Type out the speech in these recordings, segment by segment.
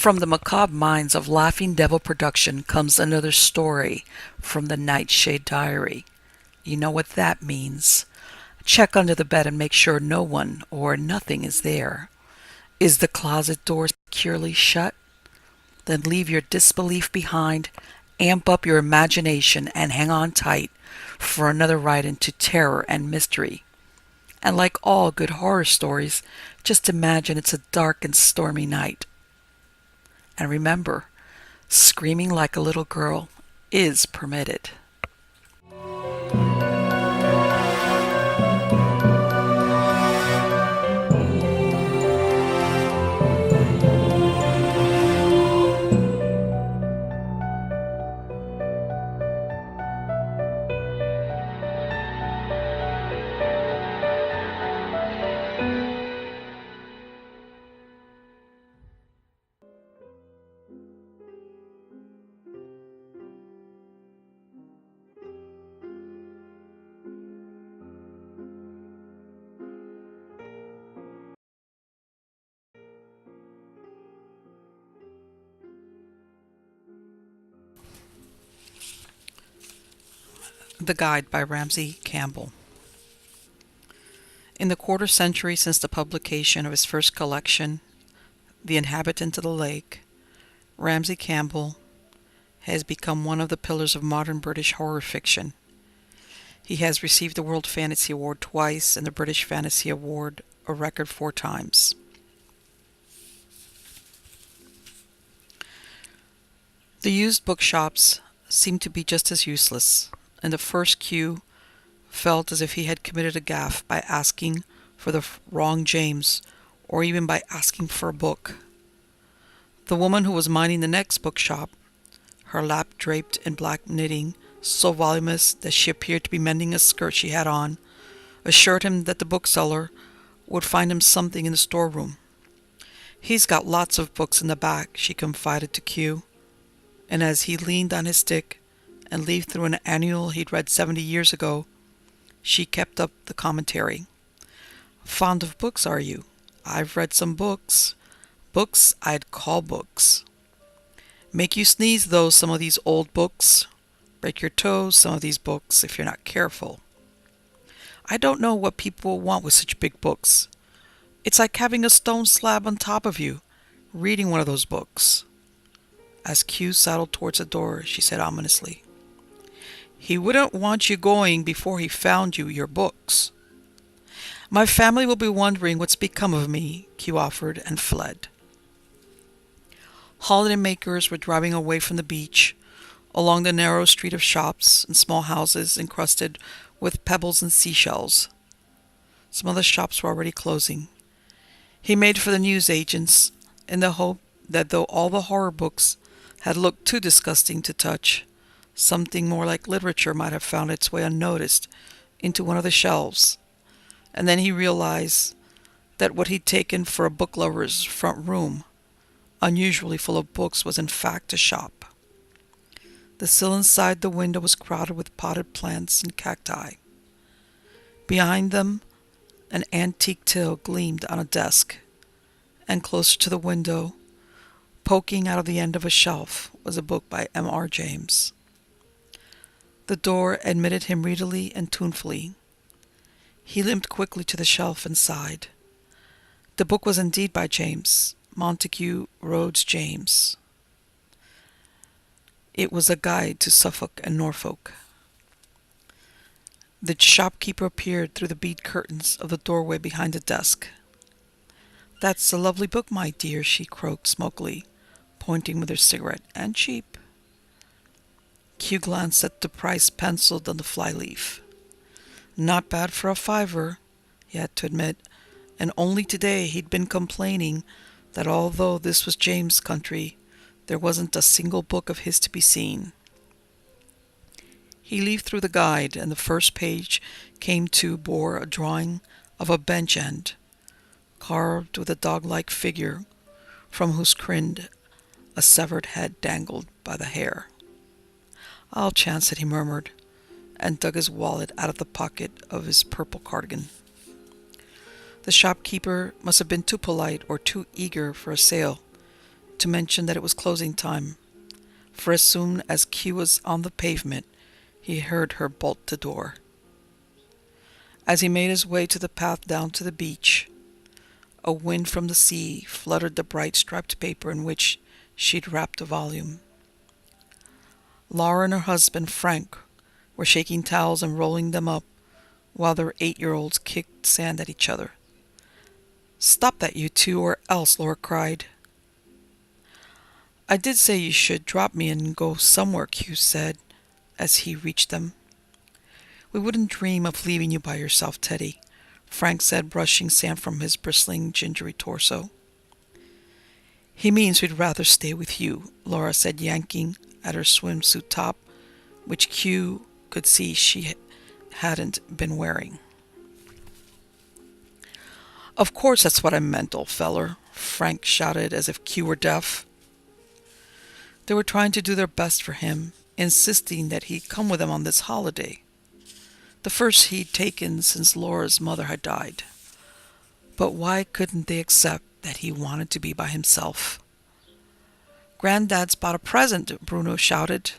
From the macabre minds of Laughing Devil Production comes another story from the Nightshade Diary. You know what that means. Check under the bed and make sure no one or nothing is there. Is the closet door securely shut? Then leave your disbelief behind, amp up your imagination, and hang on tight for another ride into terror and mystery. And like all good horror stories, just imagine it's a dark and stormy night. And remember, screaming like a little girl is permitted. The Guide by Ramsey Campbell. In the quarter century since the publication of his first collection, The Inhabitant of the Lake, Ramsey Campbell has become one of the pillars of modern British horror fiction. He has received the World Fantasy Award twice and the British Fantasy Award a record 4 times. The used bookshops seemed to be just as useless, and the first Q felt as if he had committed a gaffe by asking for the wrong James, or even by asking for a book. The woman who was minding the next bookshop, her lap draped in black knitting, so voluminous that she appeared to be mending a skirt she had on, assured him that the bookseller would find him something in the storeroom. "He's got lots of books in the back," she confided to Q, and as he leaned on his stick and leafed through an annual he'd read 70 years ago, she kept up the commentary. "Fond of books, are you? I've read some books. Books I'd call books. Make you sneeze, though, some of these old books. Break your toes, some of these books, if you're not careful. I don't know what people want with such big books. It's like having a stone slab on top of you, reading one of those books." As Q sidled towards the door, she said ominously, "He wouldn't want you going before he found you your books." "My family will be wondering what's become of me," Q offered, and fled. Holidaymakers were driving away from the beach, along the narrow street of shops and small houses encrusted with pebbles and seashells. Some of the shops were already closing. He made for the newsagents in the hope that though all the horror books had looked too disgusting to touch, something more like literature might have found its way unnoticed into one of the shelves. And then he realized that what he'd taken for a book lover's front room, unusually full of books, was in fact a shop. The sill inside the window was crowded with potted plants and cacti. Behind them, an antique till gleamed on a desk, and closer to the window, poking out of the end of a shelf, was a book by M.R. James. The door admitted him readily and tunefully. He limped quickly to the shelf and sighed. The book was indeed by James, Montague Rhodes James. It was a guide to Suffolk and Norfolk. The shopkeeper appeared through the bead curtains of the doorway behind the desk. "That's a lovely book, my dear," she croaked smokily, pointing with her cigarette, "and cheap." Q glanced at the price penciled on the flyleaf. Not bad for a $5, he had to admit, and only today he'd been complaining that although this was James' country, there wasn't a single book of his to be seen. He leafed through the guide, and the first page came to bore a drawing of a bench end, carved with a dog-like figure from whose crine a severed head dangled by the hair. "I'll chance it," he murmured, and dug his wallet out of the pocket of his purple cardigan. The shopkeeper must have been too polite or too eager for a sale to mention that it was closing time, for as soon as Q was on the pavement, he heard her bolt the door. As he made his way to the path down to the beach, a wind from the sea fluttered the bright striped paper in which she'd wrapped a volume. Laura and her husband, Frank, were shaking towels and rolling them up while their 8-year-olds kicked sand at each other. "Stop that, you two, or else," Laura cried. "I did say you should drop me and go somewhere," Q said as he reached them. "We wouldn't dream of leaving you by yourself, Teddy," Frank said, brushing sand from his bristling, gingery torso. "He means we'd rather stay with you," Laura said, yanking at her swimsuit top, which Q could see she hadn't been wearing. "Of course that's what I meant, old feller," Frank shouted as if Q were deaf. They were trying to do their best for him, insisting that he come with them on this holiday, the first he'd taken since Laura's mother had died. But why couldn't they accept that he wanted to be by himself? "Granddad's bought a present," Bruno shouted.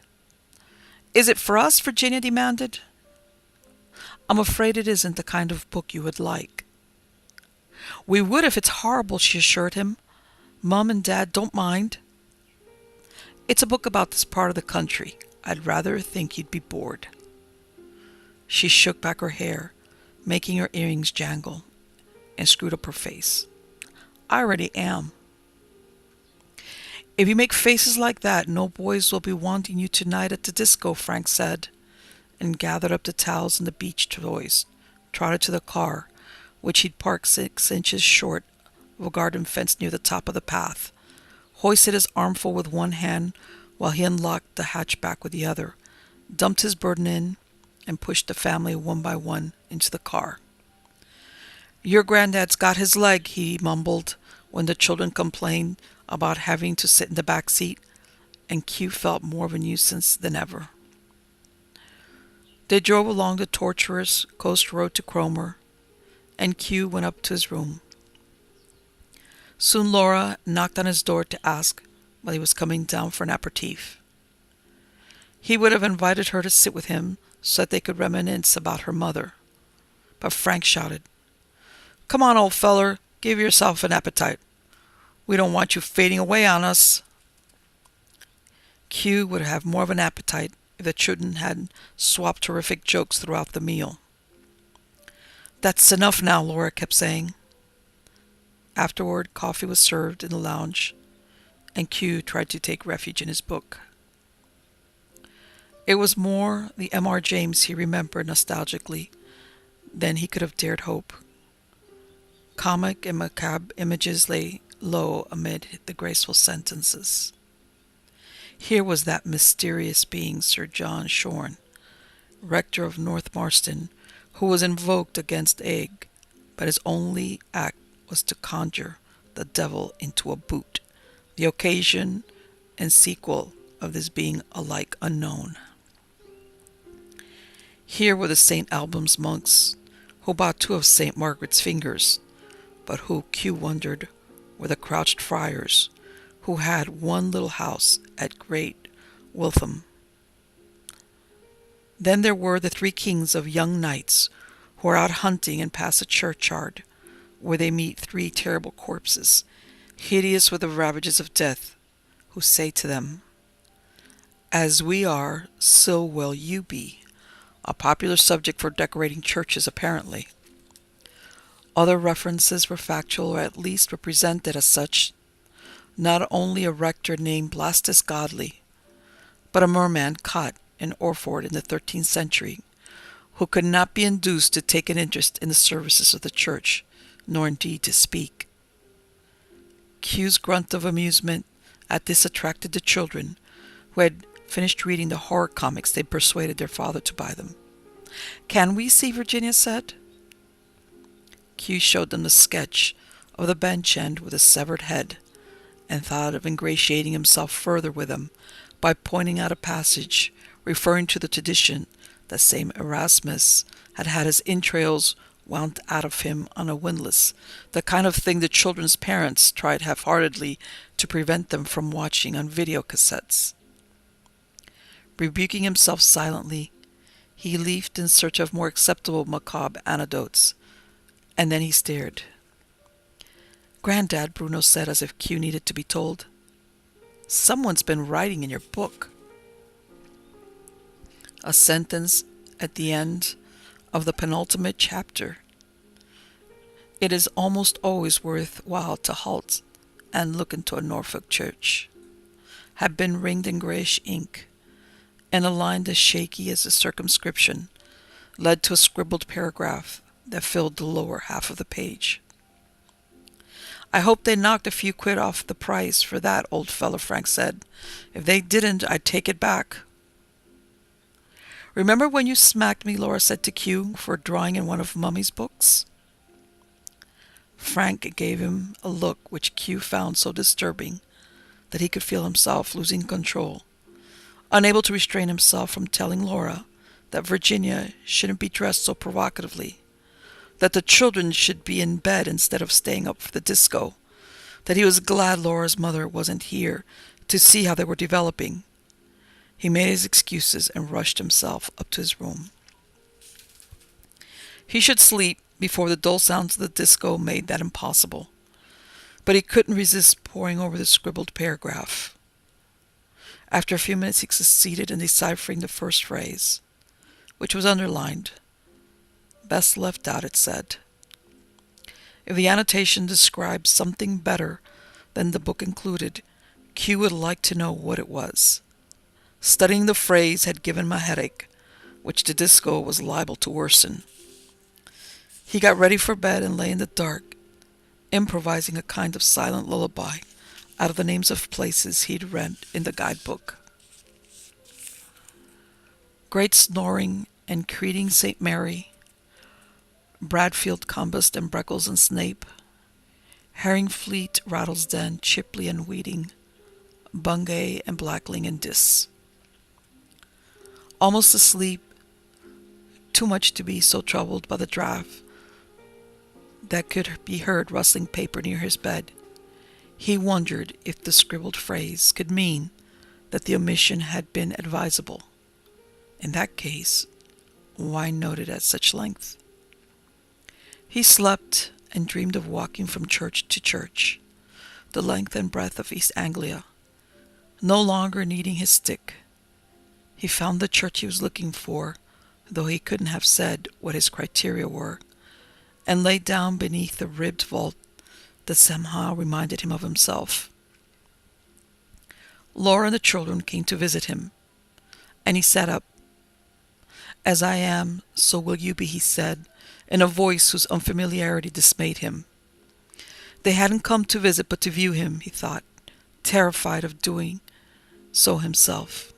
"Is it for us?" Virginia demanded. "I'm afraid it isn't the kind of book you would like." "We would if it's horrible," she assured him. "Mum and Dad don't mind." "It's a book about this part of the country. I'd rather think you'd be bored." She shook back her hair, making her earrings jangle, and screwed up her face. "I already am." "If you make faces like that, no boys will be wanting you tonight at the disco," Frank said, and gathered up the towels and the beach toys, trotted to the car, which he'd parked 6 inches short of a garden fence near the top of the path, hoisted his armful with one hand while he unlocked the hatchback with the other, dumped his burden in, and pushed the family one by one into the car. "Your granddad's got his leg," he mumbled when the children complained about having to sit in the back seat, and Q felt more of a nuisance than ever. They drove along the tortuous coast road to Cromer, and Q went up to his room. Soon Laura knocked on his door to ask whether he was coming down for an aperitif. He would have invited her to sit with him so that they could reminisce about her mother. But Frank shouted, "Come on, old feller, give yourself an appetite. We don't want you fading away on us." Q would have more of an appetite if the children hadn't swapped terrific jokes throughout the meal. "That's enough now," Laura kept saying. Afterward, coffee was served in the lounge, and Q tried to take refuge in his book. It was more the M.R. James he remembered nostalgically than he could have dared hope. Comic and macabre images lay low amid the graceful sentences. Here was that mysterious being, Sir John Shorn, rector of North Marston, who was invoked against Egg, but his only act was to conjure the devil into a boot, the occasion and sequel of this being alike unknown. Here were the St. Albans monks, who bought 2 of St. Margaret's fingers, but who, Q wondered, were the crouched friars, who had one little house at Great Wiltham. Then there were the 3 kings of young knights, who are out hunting and pass a churchyard, where they meet 3 terrible corpses, hideous with the ravages of death, who say to them, "As we are, so will you be," a popular subject for decorating churches, apparently. Other references were factual, or at least represented as such. Not only a rector named Blastus Godly, but a merman caught in Orford in the 13th century, who could not be induced to take an interest in the services of the church, nor indeed to speak. Q's grunt of amusement at this attracted the children, who had finished reading the horror comics they persuaded their father to buy them. "Can we see?" Virginia said. Q showed them the sketch of the bench end with a severed head, and thought of ingratiating himself further with them by pointing out a passage referring to the tradition that St. Erasmus had his entrails wound out of him on a windlass, the kind of thing the children's parents tried half-heartedly to prevent them from watching on videocassettes. Rebuking himself silently, he leafed in search of more acceptable macabre anecdotes, and then he stared. "Granddad," Bruno said as if Q needed to be told, "someone's been writing in your book." A sentence at the end of the penultimate chapter. It is almost always worthwhile to halt and look into a Norfolk church, had been ringed in grayish ink, and a line as shaky as a circumscription led to a scribbled paragraph that filled the lower half of the page. "I hope they knocked a few quid off the price for that, old fellow," Frank said. "If they didn't, I'd take it back." "Remember when you smacked me," Laura said to Q, "for drawing in one of Mummy's books?" Frank gave him a look which Q found so disturbing that he could feel himself losing control, unable to restrain himself from telling Laura that Virginia shouldn't be dressed so provocatively, that the children should be in bed instead of staying up for the disco, that he was glad Laura's mother wasn't here to see how they were developing. He made his excuses and rushed himself up to his room. He should sleep before the dull sounds of the disco made that impossible, but he couldn't resist poring over the scribbled paragraph. After a few minutes he succeeded in deciphering the first phrase, which was underlined. "Best left out," it said. If the annotation described something better than the book included, Q would like to know what it was. Studying the phrase had given him a headache, which the disco was liable to worsen. He got ready for bed and lay in the dark, improvising a kind of silent lullaby out of the names of places he'd read in the guidebook. Great Snoring and Creeding St. Mary, Bradfield, Combust, and Breckles and Snape, Herringfleet, Rattlesden, Chipley and Weeding, Bungay and Blackling and Dis. Almost asleep, too much to be so troubled by the draft that could be heard rustling paper near his bed, he wondered if the scribbled phrase could mean that the omission had been advisable. In that case, why note it at such length? He slept and dreamed of walking from church to church, the length and breadth of East Anglia, no longer needing his stick. He found the church he was looking for, though he couldn't have said what his criteria were, and lay down beneath the ribbed vault that somehow reminded him of himself. Laura and the children came to visit him, and he sat up. "As I am, so will you be," he said, in a voice whose unfamiliarity dismayed him. They hadn't come to visit but to view him, he thought, terrified of doing so himself.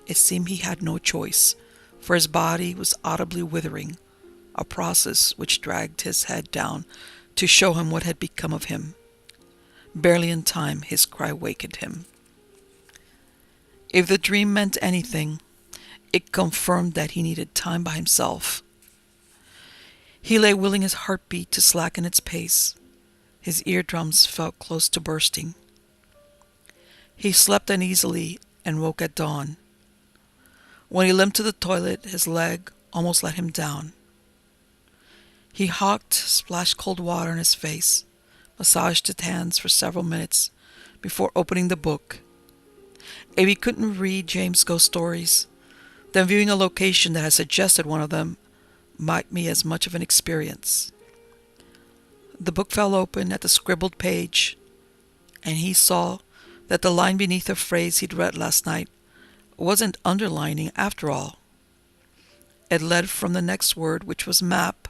It seemed he had no choice, for his body was audibly withering, a process which dragged his head down to show him what had become of him. Barely in time, his cry wakened him. If the dream meant anything, it confirmed that he needed time by himself. He lay willing his heartbeat to slacken its pace. His eardrums felt close to bursting. He slept uneasily and woke at dawn. When he limped to the toilet, his leg almost let him down. He hawked, splashed cold water in his face, massaged his hands for several minutes before opening the book. If he couldn't read James' ghost stories, then viewing a location that had suggested one of them might be as much of an experience. The book fell open at the scribbled page, and he saw that the line beneath the phrase he'd read last night wasn't underlining after all. It led from the next word, which was map,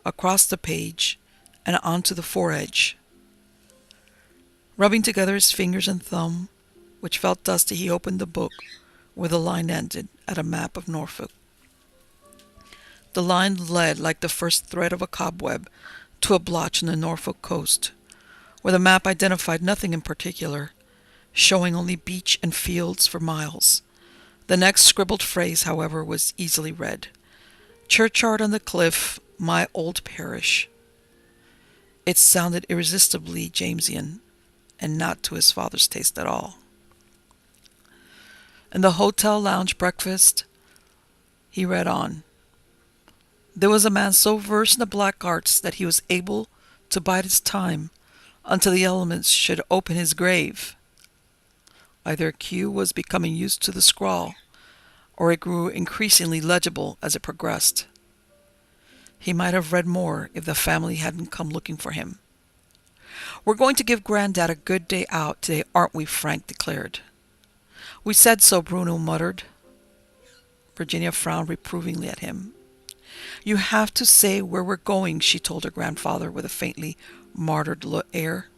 across the page and onto the foredge. Rubbing together his fingers and thumb, which felt dusty, he opened the book where the line ended at a map of Norfolk. The line led like the first thread of a cobweb to a blotch on the Norfolk coast, where the map identified nothing in particular, showing only beach and fields for miles. The next scribbled phrase, however, was easily read. Churchyard on the cliff, My old parish. It sounded irresistibly Jamesian, and not to his father's taste at all. In the hotel lounge breakfast, he read on. There was a man so versed in the black arts that he was able to bide his time until the elements should open his grave. Either Q was becoming used to the scrawl, or it grew increasingly legible as it progressed. He might have read more if the family hadn't come looking for him. "We're going to give Granddad a good day out today, aren't we?" Frank declared. "We said so," Bruno muttered. Virginia frowned reprovingly at him. "You have to say where we're going," she told her grandfather with a faintly martyred air.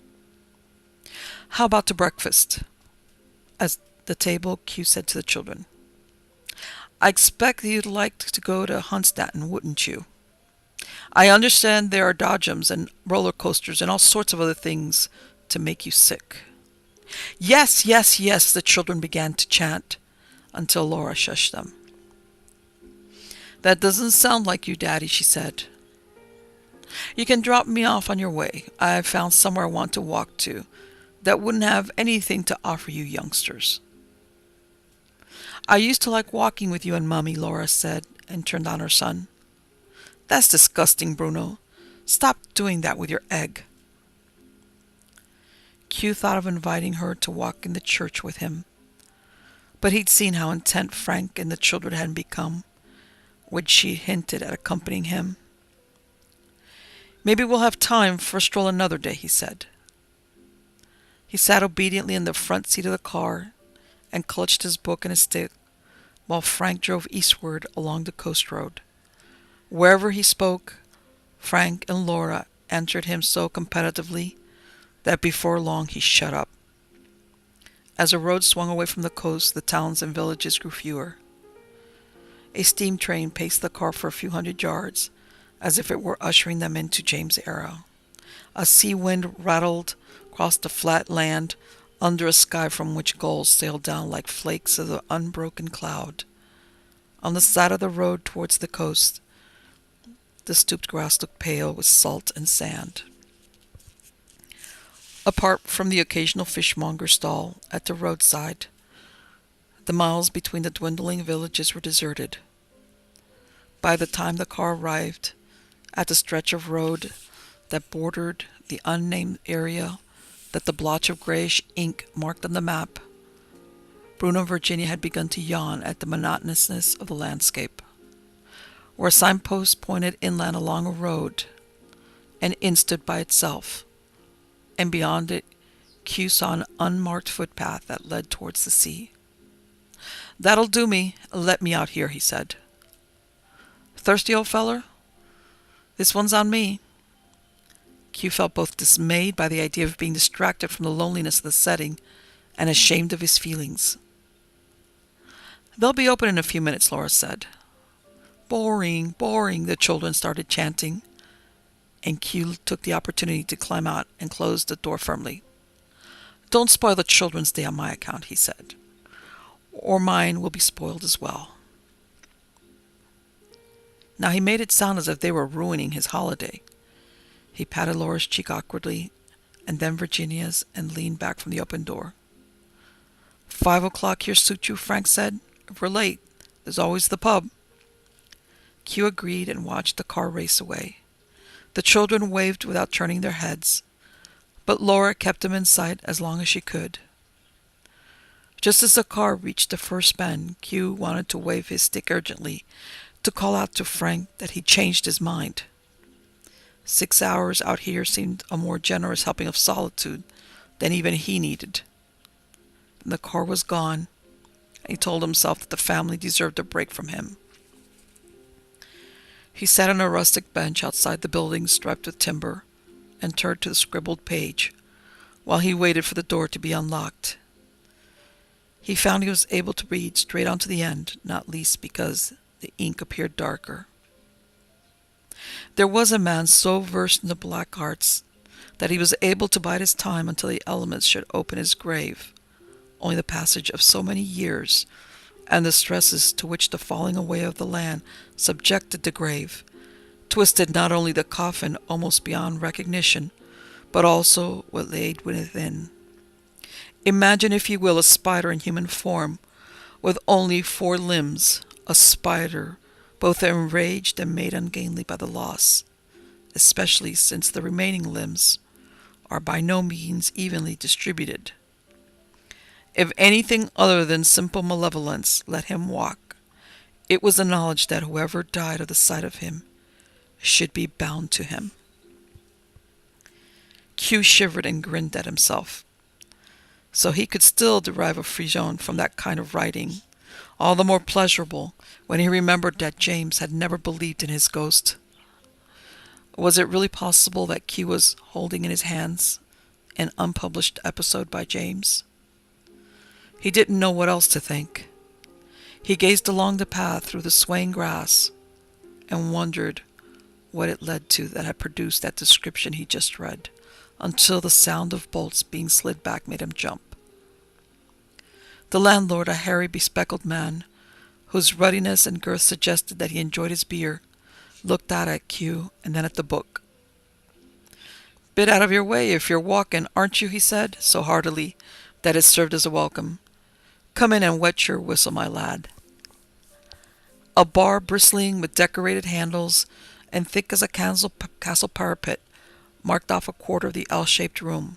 "How about to breakfast?" At the table, Q said to the children, "I expect you'd like to go to Hunstanton, wouldn't you? I understand there are dodgems and roller coasters and all sorts of other things to make you sick." "Yes, yes, yes," the children began to chant until Laura shushed them. "That doesn't sound like you, Daddy," she said. "You can drop me off on your way. I've found somewhere I want to walk to that wouldn't have anything to offer you youngsters." "I used to like walking with you and Mummy," Laura said, and turned on her son. "That's disgusting, Bruno. Stop doing that with your egg." Q thought of inviting her to walk in the church with him, but he'd seen how intent Frank and the children had become when she hinted at accompanying him. "Maybe we'll have time for a stroll another day," he said. He sat obediently in the front seat of the car and clutched his book and his stick while Frank drove eastward along the coast road. Wherever he spoke, Frank and Laura answered him so competitively that before long he shut up. As the road swung away from the coast, the towns and villages grew fewer. A steam train paced the car for a few hundred yards, as if it were ushering them into James' era. A sea wind rattled across the flat land under a sky from which gulls sailed down like flakes of the unbroken cloud. On the side of the road towards the coast, the stooped grass looked pale with salt and sand. Apart from the occasional fishmonger stall at the roadside, the miles between the dwindling villages were deserted. By the time the car arrived at the stretch of road that bordered the unnamed area that the blotch of grayish ink marked on the map, Bruno and Virginia had begun to yawn at the monotonousness of the landscape. Where a signpost pointed inland along a road, an inn stood by itself, and beyond it Q saw an unmarked footpath that led towards the sea. "That'll do me. Let me out here," he said. "Thirsty, old feller? This one's on me." Q felt both dismayed by the idea of being distracted from the loneliness of the setting and ashamed of his feelings. "They'll be open in a few minutes," Laura said. "Boring, boring," the children started chanting, and Q took the opportunity to climb out and close the door firmly. "Don't spoil the children's day on my account," he said, "or mine will be spoiled as well." Now he made it sound as if they were ruining his holiday. He patted Laura's cheek awkwardly, and then Virginia's, and leaned back from the open door. "5 o'clock here suit you?" Frank said. "If we're late, there's always the pub." Q agreed and watched the car race away. The children waved without turning their heads, but Laura kept him in sight as long as she could. Just as the car reached the first bend, Q wanted to wave his stick urgently, to call out to Frank that he'd changed his mind. 6 hours out here seemed a more generous helping of solitude than even he needed. Then the car was gone, and he told himself that the family deserved a break from him. He sat on a rustic bench outside the building striped with timber and turned to the scribbled page while he waited for the door to be unlocked. He found he was able to read straight on to the end, not least because the ink appeared darker. There was a man so versed in the black arts that he was able to bide his time until the elements should open his grave. Only the passage of so many years and the stresses to which the falling away of the land subjected the grave twisted not only the coffin almost beyond recognition, but also what lay within. Imagine, if you will, a spider in human form, with only 4 limbs, a spider both enraged and made ungainly by the loss, especially since the remaining limbs are by no means evenly distributed. If anything other than simple malevolence let him walk, it was the knowledge that whoever died of the sight of him should be bound to him. Q shivered and grinned at himself. So he could still derive a frisson from that kind of writing, all the more pleasurable when he remembered that James had never believed in his ghost. Was it really possible that Q was holding in his hands an unpublished episode by James? He didn't know what else to think. He gazed along the path through the swaying grass and wondered what it led to that had produced that description he just read, until the sound of bolts being slid back made him jump. The landlord, a hairy, bespectacled man, whose ruddiness and girth suggested that he enjoyed his beer, looked out at Q and then at the book. "Bit out of your way if you're walking, aren't you?" he said, so heartily that it served as a welcome. "Come in and wet your whistle, my lad." A bar bristling with decorated handles and thick as a castle parapet marked off a quarter of the L-shaped room,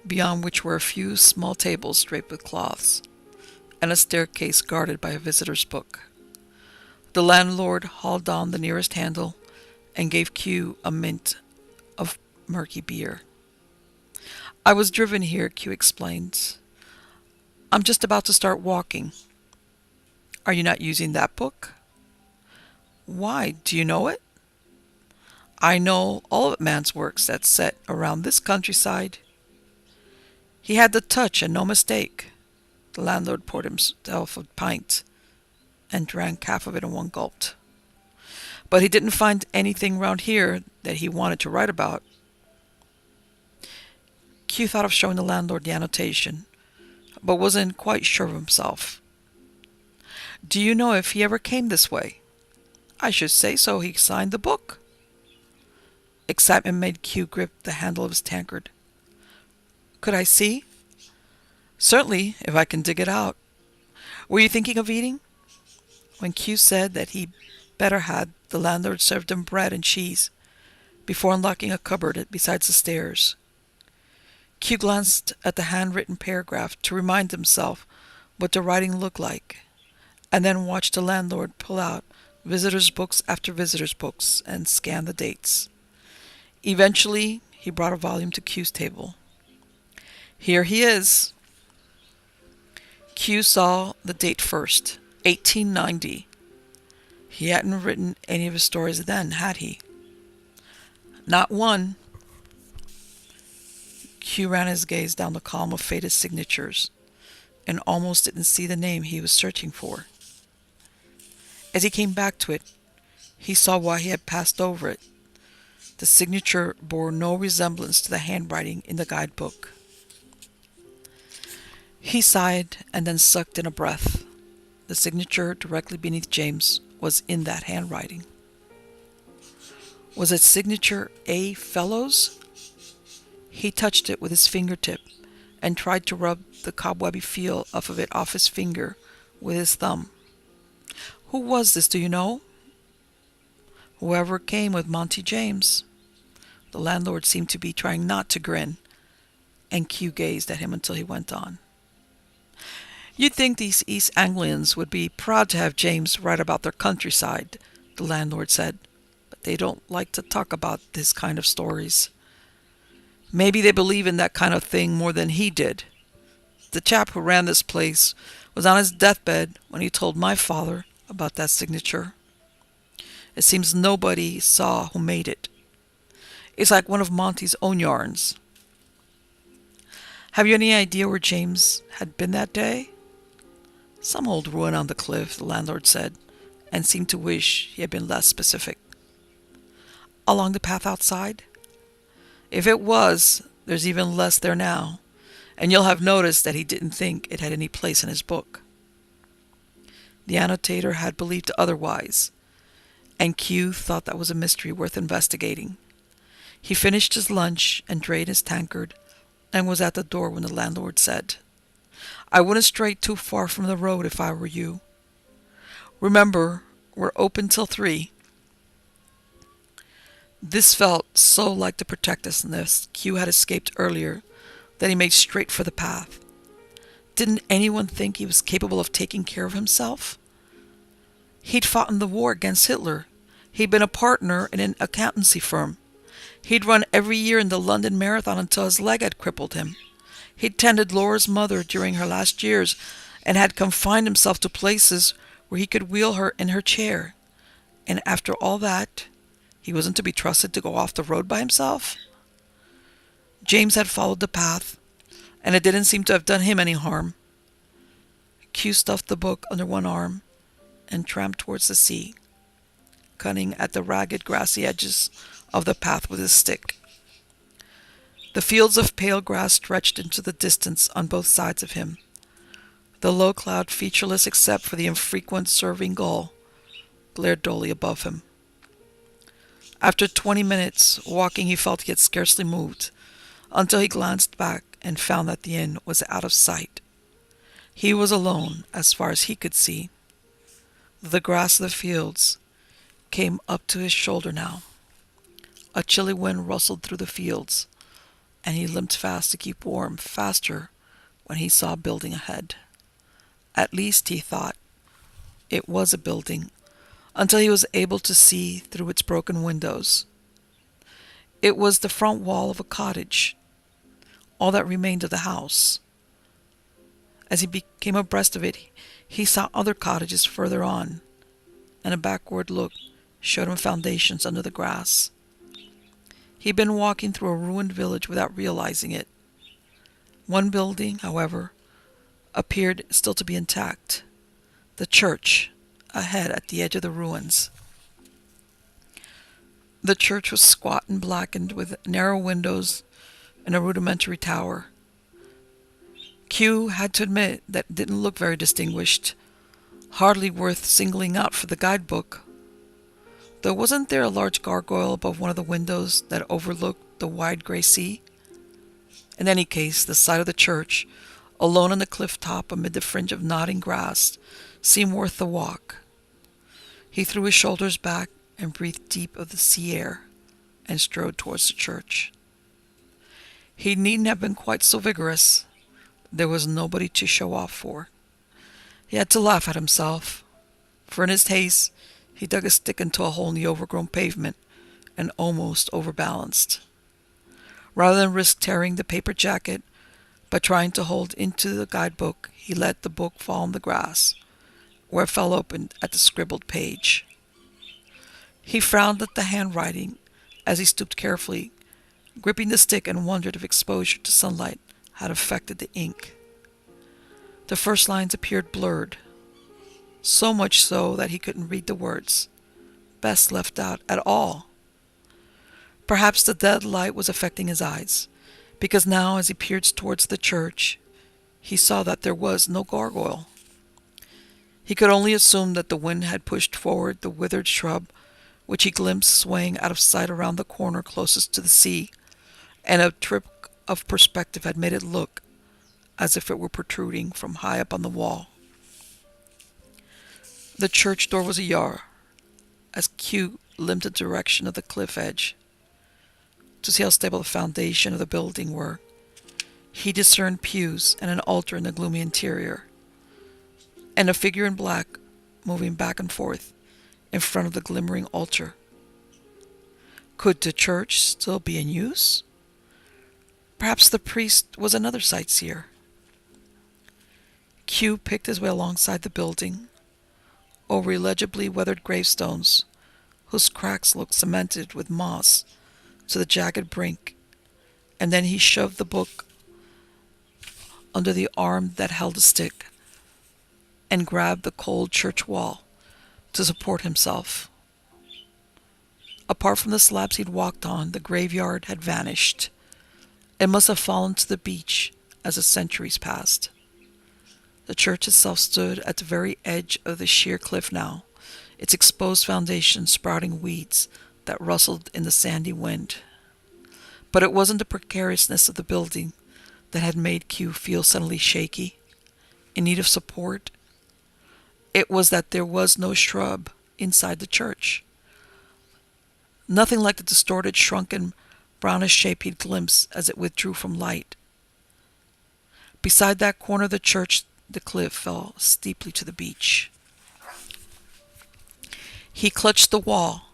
beyond which were a few small tables draped with cloths, and a staircase guarded by a visitor's book. The landlord hauled on the nearest handle and gave Q a mint of murky beer. "I was driven here," Q explained. "I'm just about to start walking." "Are you not using that book?" "Why? Do you know it?" "I know all of man's works that's set around this countryside." He had the touch and no mistake. The landlord poured himself a pint and drank half of it in one gulp. "But he didn't find anything round here that he wanted to write about." Q thought of showing the landlord the annotation, but wasn't quite sure of himself. "Do you know if he ever came this way?" "I should say so. He signed the book." Excitement made Q grip the handle of his tankard. "Could I see?" "Certainly, if I can dig it out. Were you thinking of eating?" When Q said that he better had, the landlord served him bread and cheese before unlocking a cupboard beside the stairs. Q glanced at the handwritten paragraph to remind himself what the writing looked like, and then watched the landlord pull out visitors' books after visitors' books and scan the dates. Eventually, he brought a volume to Q's table. "Here he is." Q saw the date first, 1890. He hadn't written any of his stories then, had he? Not one. Q ran his gaze down the column of faded signatures and almost didn't see the name he was searching for. As he came back to it, he saw why he had passed over it. The signature bore no resemblance to the handwriting in the guidebook. He sighed and then sucked in a breath. The signature directly beneath James was in that handwriting. Was its signature A. Fellows? He touched it with his fingertip and tried to rub the cobwebby feel of it off his finger with his thumb. Who was this, do you know? Whoever came with Monty James. The landlord seemed to be trying not to grin, and Q gazed at him until he went on. "You'd think these East Anglians would be proud to have James write about their countryside," the landlord said, "but they don't like to talk about this kind of stories. Maybe they believe in that kind of thing more than he did. The chap who ran this place was on his deathbed when he told my father about that signature. It seems nobody saw who made it. It's like one of Monty's own yarns." "Have you any idea where James had been that day?" "Some old ruin on the cliff," the landlord said, and seemed to wish he had been less specific. "Along the path outside?" "If it was, there's even less there now, and you'll have noticed that he didn't think it had any place in his book." The annotator had believed otherwise, and Q thought that was a mystery worth investigating. He finished his lunch and drained his tankard and was at the door when the landlord said, "I wouldn't stray too far from the road if I were you. Remember, we're open till 3. This felt so like the protectiveness Q had escaped earlier that he made straight for the path. Didn't anyone think he was capable of taking care of himself? He'd fought in the war against Hitler. He'd been a partner in an accountancy firm. He'd run every year in the London Marathon until his leg had crippled him. He'd tended Laura's mother during her last years and had confined himself to places where he could wheel her in her chair. And after all that, he wasn't to be trusted to go off the road by himself? James had followed the path, and it didn't seem to have done him any harm. Q stuffed the book under one arm and tramped towards the sea, cutting at the ragged grassy edges of the path with his stick. The fields of pale grass stretched into the distance on both sides of him, the low cloud featureless except for the infrequent serving gull glared dully above him. After 20 minutes walking, he felt he had scarcely moved, until he glanced back and found that the inn was out of sight. He was alone as far as he could see. The grass of the fields came up to his shoulder now. A chilly wind rustled through the fields, and he limped fast to keep warm, faster when he saw a building ahead. At least, he thought, it was a building, until he was able to see through its broken windows. It was the front wall of a cottage, all that remained of the house. As he came abreast of it, he saw other cottages further on, and a backward look showed him foundations under the grass. He'd been walking through a ruined village without realizing it. One building, however, appeared still to be intact. The church, ahead at the edge of the ruins. The church was squat and blackened with narrow windows and a rudimentary tower. Q had to admit that it didn't look very distinguished, hardly worth singling out for the guidebook. Though wasn't there a large gargoyle above one of the windows that overlooked the wide gray sea? In any case, the sight of the church, alone on the cliff top amid the fringe of nodding grass, seemed worth the walk. He threw his shoulders back and breathed deep of the sea air and strode towards the church. He needn't have been quite so vigorous. There was nobody to show off for. He had to laugh at himself, for in his haste he dug a stick into a hole in the overgrown pavement and almost overbalanced. Rather than risk tearing the paper jacket by trying to hold into the guidebook, he let the book fall on the grass, where it fell open at the scribbled page. He frowned at the handwriting as he stooped carefully, gripping the stick, and wondered if exposure to sunlight had affected the ink. The first lines appeared blurred, so much so that he couldn't read the words, best left out at all. Perhaps the dead light was affecting his eyes, because now as he peered towards the church, he saw that there was no gargoyle. He could only assume that the wind had pushed forward the withered shrub, which he glimpsed swaying out of sight around the corner closest to the sea, and a trick of perspective had made it look as if it were protruding from high up on the wall. The church door was ajar, as Q limped the direction of the cliff edge. To see how stable the foundation of the building were, he discerned pews and an altar in the gloomy interior, and a figure in black moving back and forth in front of the glimmering altar. Could the church still be in use? Perhaps the priest was another sightseer. Q picked his way alongside the building, over illegibly weathered gravestones, whose cracks looked cemented with moss to the jagged brink, and then he shoved the book under the arm that held the stick and grabbed the cold church wall to support himself. Apart from the slabs he'd walked on, the graveyard had vanished. It must have fallen to the beach as the centuries passed. The church itself stood at the very edge of the sheer cliff now, its exposed foundation sprouting weeds that rustled in the sandy wind. But it wasn't the precariousness of the building that had made Q feel suddenly shaky, in need of support. It was that there was no shrub inside the church. Nothing like the distorted, shrunken, brownish shape he'd glimpsed as it withdrew from light. Beside that corner of the church, the cliff fell steeply to the beach. He clutched the wall,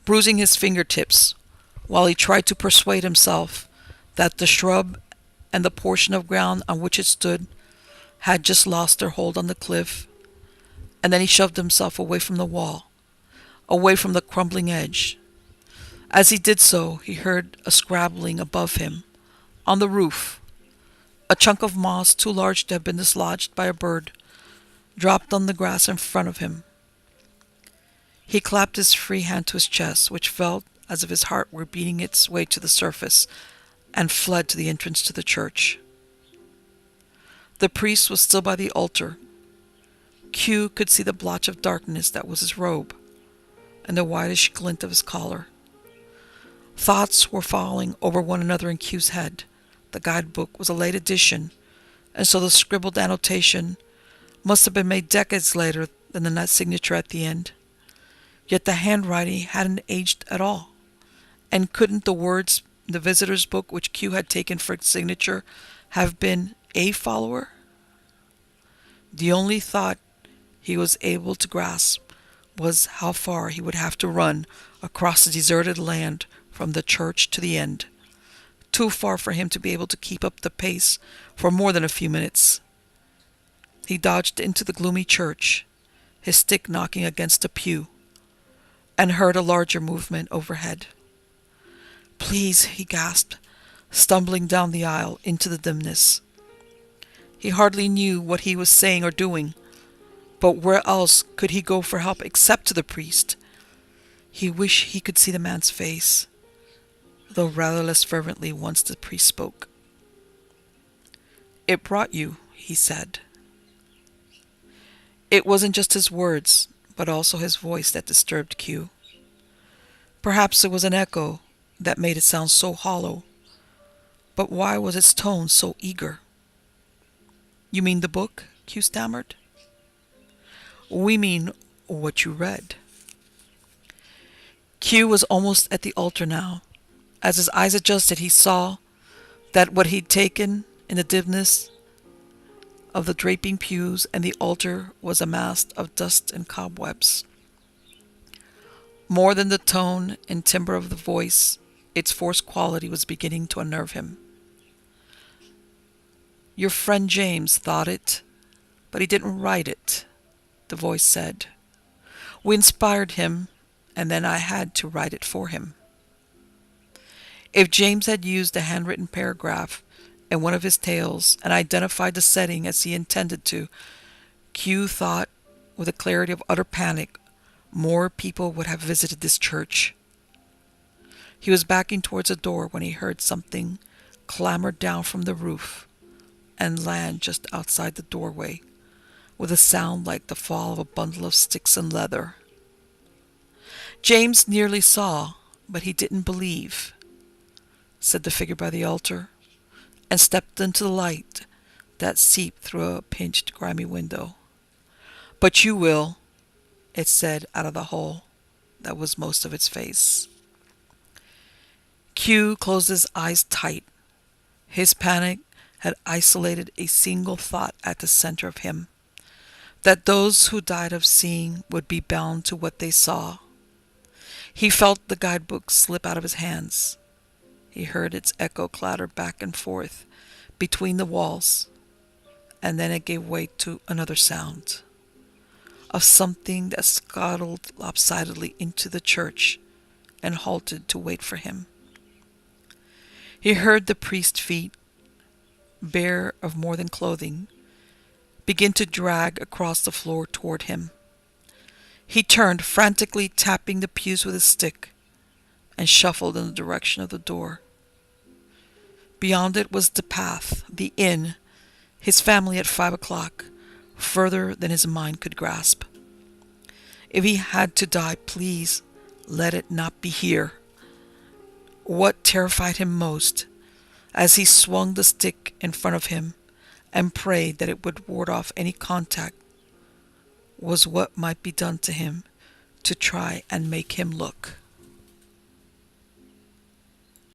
bruising his fingertips, while he tried to persuade himself that the shrub and the portion of ground on which it stood had just lost their hold on the cliff, and then he shoved himself away from the wall, away from the crumbling edge. As he did so, he heard a scrabbling above him, on the roof. A chunk of moss too large to have been dislodged by a bird dropped on the grass in front of him. He clapped his free hand to his chest, which felt as if his heart were beating its way to the surface, and fled to the entrance to the church. The priest was still by the altar. Q could see the blotch of darkness that was his robe, and the whitish glint of his collar. Thoughts were falling over one another in Q's head. The guidebook was a late edition, and so the scribbled annotation must have been made decades later than the signature at the end. Yet the handwriting hadn't aged at all. And couldn't the words in the visitor's book which Q had taken for its signature have been "a follower"? The only thought he was able to grasp was how far he would have to run across the deserted land from the church to the end. Too far for him to be able to keep up the pace for more than a few minutes. He dodged into the gloomy church, his stick knocking against a pew, and heard a larger movement overhead. "Please," he gasped, stumbling down the aisle into the dimness. He hardly knew what he was saying or doing, but where else could he go for help except to the priest? He wished he could see the man's face, though rather less fervently once the priest spoke. "It brought you," he said. It wasn't just his words, but also his voice that disturbed Q. Perhaps it was an echo that made it sound so hollow, but why was its tone so eager? "You mean the book?" Q stammered. "We mean what you read." Q was almost at the altar now. As his eyes adjusted, he saw that what he'd taken in the dimness of the draping pews and the altar was a mass of dust and cobwebs. More than the tone and timbre of the voice, its forced quality was beginning to unnerve him. "Your friend James thought it, but he didn't write it," the voice said. "We inspired him, and then I had to write it for him." If James had used a handwritten paragraph in one of his tales and identified the setting as he intended to, Q thought, with the clarity of utter panic, more people would have visited this church. He was backing towards the door when he heard something clamber down from the roof and land just outside the doorway, with a sound like the fall of a bundle of sticks and leather. "James nearly saw, but he didn't believe," said the figure by the altar, and stepped into the light that seeped through a pinched, grimy window. "But you will," it said out of the hole that was most of its face. Q closed his eyes tight. His panic had isolated a single thought at the center of him, that those who died of seeing would be bound to what they saw. He felt the guidebook slip out of his hands. He heard its echo clatter back and forth between the walls, and then it gave way to another sound, of something that scuttled lopsidedly into the church and halted to wait for him. He heard the priest's feet, bare of more than clothing, begin to drag across the floor toward him. He turned, frantically tapping the pews with his stick, and shuffled in the direction of the door. Beyond it was the path, the inn, his family at 5 o'clock, further than his mind could grasp. If he had to die, please let it not be here. What terrified him most, as he swung the stick in front of him and prayed that it would ward off any contact, was what might be done to him to try and make him look.